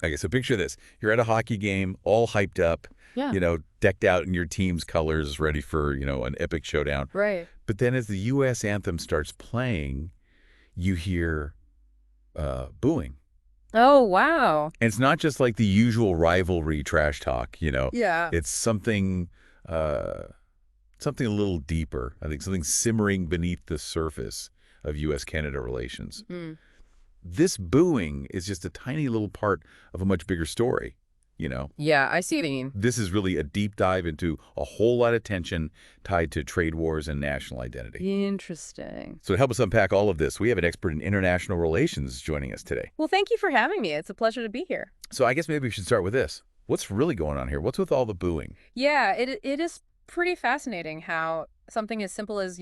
Okay, so picture this. You're at a hockey game, all hyped up, Yeah. Decked out in your team's colors, ready for, an epic showdown. Right. But then as the U.S. anthem starts playing, you hear booing. Oh, wow. And it's not just like the usual rivalry trash talk, Yeah. It's something a little deeper, I think, something simmering beneath the surface of U.S.-Canada relations. Mm. This booing is just a tiny little part of a much bigger story, Yeah, I see what you mean. This is really a deep dive into a whole lot of tension tied to trade wars and national identity. Interesting. So to help us unpack all of this, we have an expert in international relations joining us today. Well, thank you for having me. It's a pleasure to be here. So I guess maybe we should start with this. What's really going on here? What's with all the booing? Yeah, it is pretty fascinating how something as simple as,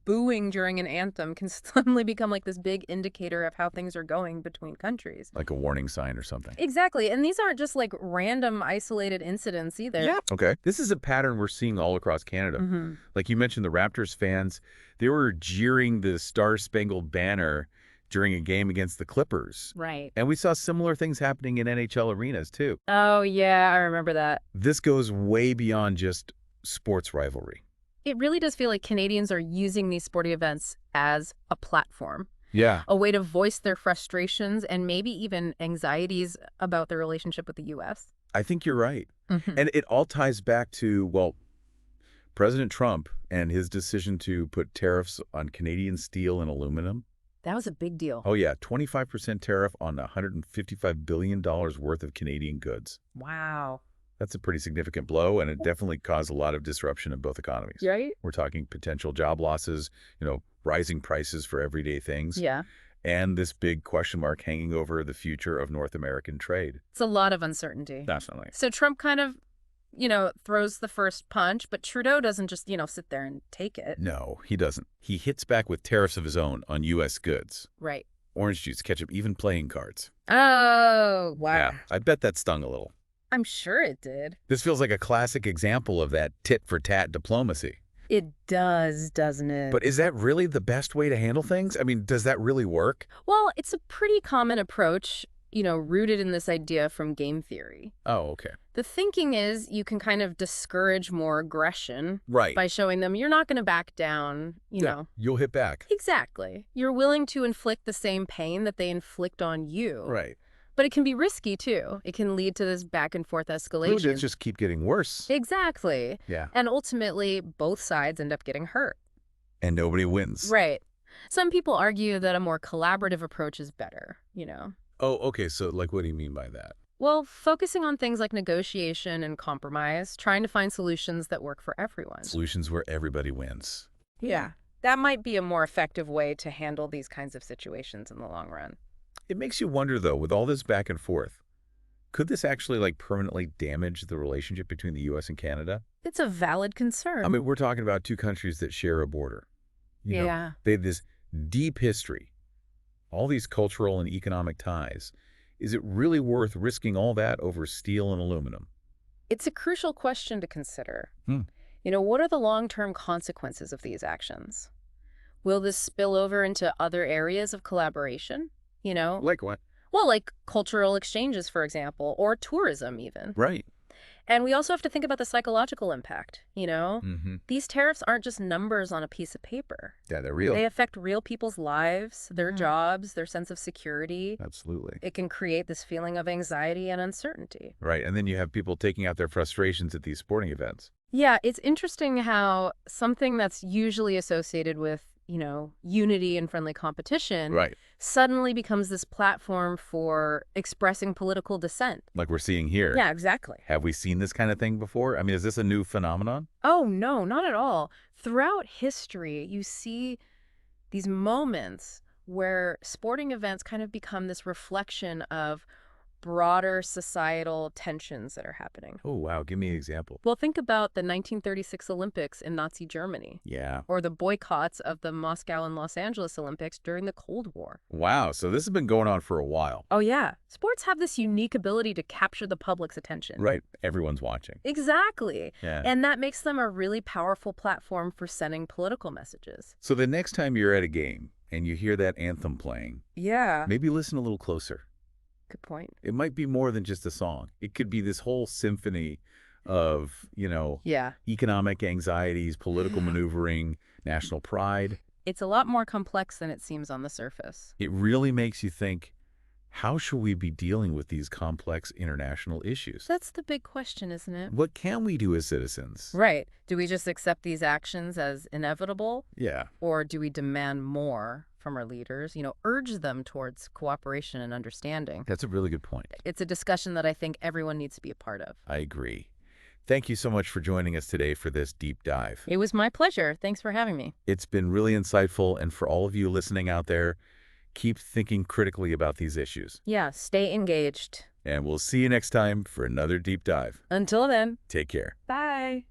booing during an anthem can suddenly become like this big indicator of how things are going between countries. Like a warning sign or something. Exactly. And these aren't just like random isolated incidents either. Yeah. Okay. This is a pattern we're seeing all across Canada. Mm-hmm. Like you mentioned, the Raptors fans, they were jeering the Star-Spangled Banner during a game against the Clippers. Right. And we saw similar things happening in NHL arenas, too. Oh, yeah, I remember that. This goes way beyond just sports rivalry. It really does feel like Canadians are using these sporting events as a platform, Yeah. a way to voice their frustrations and maybe even anxieties about their relationship with the U.S. I think you're right. Mm-hmm. And it all ties back to, President Trump and his decision to put tariffs on Canadian steel and aluminum. That was a big deal. Oh, yeah. 25% tariff on $155 billion worth of Canadian goods. Wow. That's a pretty significant blow, and it definitely caused a lot of disruption in both economies. Right? We're talking potential job losses, rising prices for everyday things, Yeah. and this big question mark hanging over the future of North American trade. It's a lot of uncertainty. Definitely. So Trump kind of, throws the first punch, but Trudeau doesn't just, sit there and take it. No, he doesn't. He hits back with tariffs of his own on U.S. goods. Right. Orange juice, ketchup, even playing cards. Oh, wow. Yeah, I bet that stung a little. I'm sure it did. This feels like a classic example of that tit-for-tat diplomacy. It does, doesn't it? But is that really the best way to handle things? I mean, does that really work? Well, it's a pretty common approach, rooted in this idea from game theory. Oh, okay. The thinking is you can kind of discourage more aggression Right. by showing them you're not going to back down, you know. You'll hit back. Exactly. You're willing to inflict the same pain that they inflict on you. Right. But it can be risky, too. It can lead to this back and forth escalation. It just keep getting worse. Exactly. Yeah. And ultimately, both sides end up getting hurt. And nobody wins. Right. Some people argue that a more collaborative approach is better, Oh, okay. So, what do you mean by that? Well, focusing on things like negotiation and compromise, trying to find solutions that work for everyone. Solutions where everybody wins. Yeah. That might be a more effective way to handle these kinds of situations in the long run. It makes you wonder, though, with all this back and forth, could this actually, permanently damage the relationship between the U.S. and Canada? It's a valid concern. I mean, we're talking about two countries that share a border. Yeah. They have this deep history, all these cultural and economic ties. Is it really worth risking all that over steel and aluminum? It's a crucial question to consider. Hmm. What are the long-term consequences of these actions? Will this spill over into other areas of collaboration? Like what? Well, like cultural exchanges, for example, or tourism even. Right. And we also have to think about the psychological impact, Mm-hmm. These tariffs aren't just numbers on a piece of paper. Yeah, they're real. They affect real people's lives, their jobs, their sense of security. Absolutely. It can create this feeling of anxiety and uncertainty. Right. And then you have people taking out their frustrations at these sporting events. Yeah, it's interesting how something that's usually associated with, unity and friendly competition Right. suddenly becomes this platform for expressing political dissent. Like we're seeing here. Yeah, exactly. Have we seen this kind of thing before? I mean, is this a new phenomenon? Oh, no, not at all. Throughout history, you see these moments where sporting events kind of become this reflection of broader societal tensions that are happening. Oh, wow. Give me an example. Well, think about the 1936 Olympics in Nazi Germany, Yeah. or the boycotts of the Moscow and Los Angeles Olympics during the Cold War. Wow. So this has been going on for a while. Oh, yeah. Sports have this unique ability to capture the public's attention. Right. Everyone's watching. Exactly. Yeah. And that makes them a really powerful platform for sending political messages. So the next time you're at a game and you hear that anthem playing, Yeah. maybe listen a little closer. Good point. It might be more than just a song. It could be this whole symphony of, Yeah. economic anxieties, political maneuvering, national pride. It's a lot more complex than it seems on the surface. It really makes you think, how should we be dealing with these complex international issues? That's the big question, isn't it? What can we do as citizens? Right. Do we just accept these actions as inevitable? Yeah, Or do we demand more from our leaders, urge them towards cooperation and understanding? that's a really good point. It's a discussion that I think everyone needs to be a part of. I agree. Thank you so much for joining us today for this deep dive. It was my pleasure. Thanks for having me. It's been really insightful, and for all of you listening out there, keep thinking critically about these issues. Yeah, stay engaged. And we'll see you next time for another deep dive. Until then, Take care. bye.